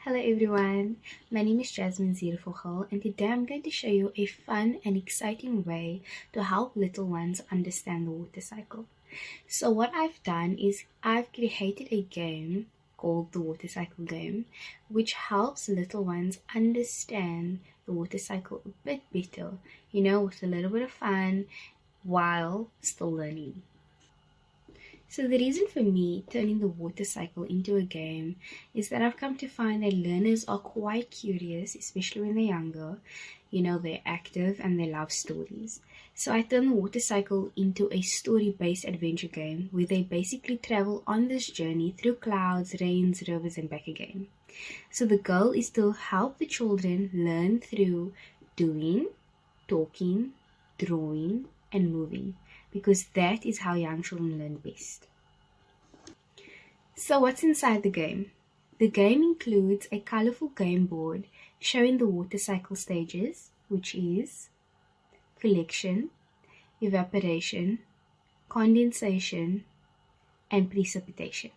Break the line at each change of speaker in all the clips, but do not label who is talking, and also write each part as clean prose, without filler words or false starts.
Hello everyone, my name is Jasmine Ziervogel and today I'm going to show you a fun and exciting way to help little ones understand the water cycle. So what I've done is I've created a game called the water cycle game, which helps little ones understand the water cycle a bit better, with a little bit of fun while still learning. So the reason for me turning the water cycle into a game is that I've come to find that learners are quite curious, especially when they're younger. They're active and they love stories. So I turn the water cycle into a story-based adventure game where they basically travel on this journey through clouds, rains, rivers, and back again. So the goal is to help the children learn through doing, talking, drawing, and moving, because that is how young children learn best. So what's inside the game? The game includes a colorful game board showing the water cycle stages, which is collection, evaporation, condensation, and precipitation.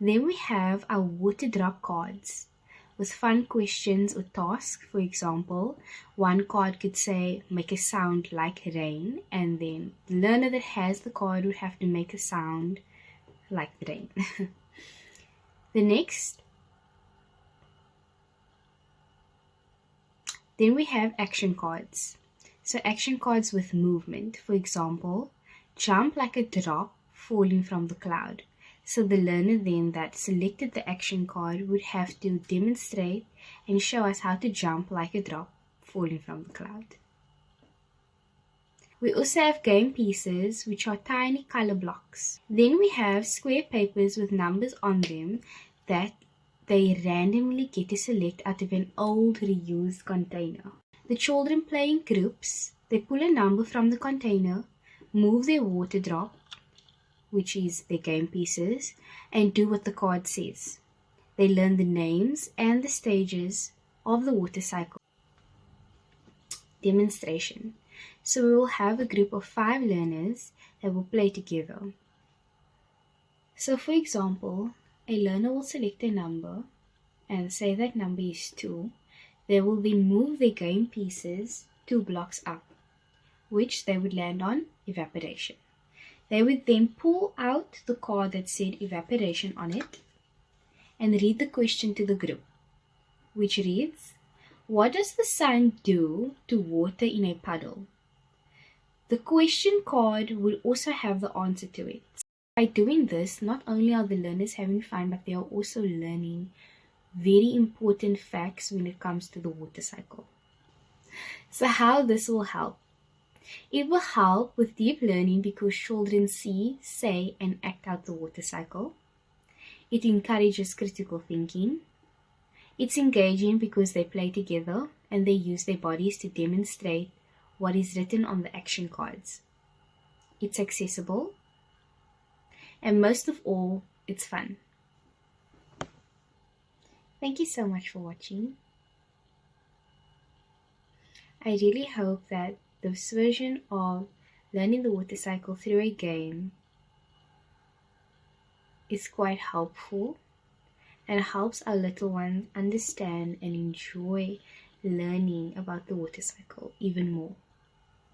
Then we have our water drop cards with fun questions or tasks. For example, one card could say, make a sound like rain, and then the learner that has the card would have to make a sound like the rain. Then we have action cards. So action cards with movement. For example, jump like a drop falling from the cloud. So the learner then that selected the action card would have to demonstrate and show us how to jump like a drop falling from the cloud. We also have game pieces, which are tiny color blocks. Then we have square papers with numbers on them that they randomly get to select out of an old reused container. The children play in groups. They pull a number from the container, move their water drop, which is their game pieces, and do what the card says. They learn the names and the stages of the water cycle. Demonstration. So we will have a group of 5 learners that will play together. So for example, a learner will select a number and say that number is 2. They will then move their game pieces 2 blocks up, which they would land on evaporation. They would then pull out the card that said evaporation on it and read the question to the group, which reads, what does the sun do to water in a puddle? The question card will also have the answer to it. By doing this, not only are the learners having fun, but they are also learning very important facts when it comes to the water cycle. So how this will help? It will help with deep learning because children see, say, and act out the water cycle. It encourages critical thinking. It's engaging because they play together and they use their bodies to demonstrate what is written on the action cards. It's accessible. And most of all, it's fun. Thank you so much for watching. I really hope that this version of learning the water cycle through a game is quite helpful and helps our little ones understand and enjoy learning about the water cycle even more.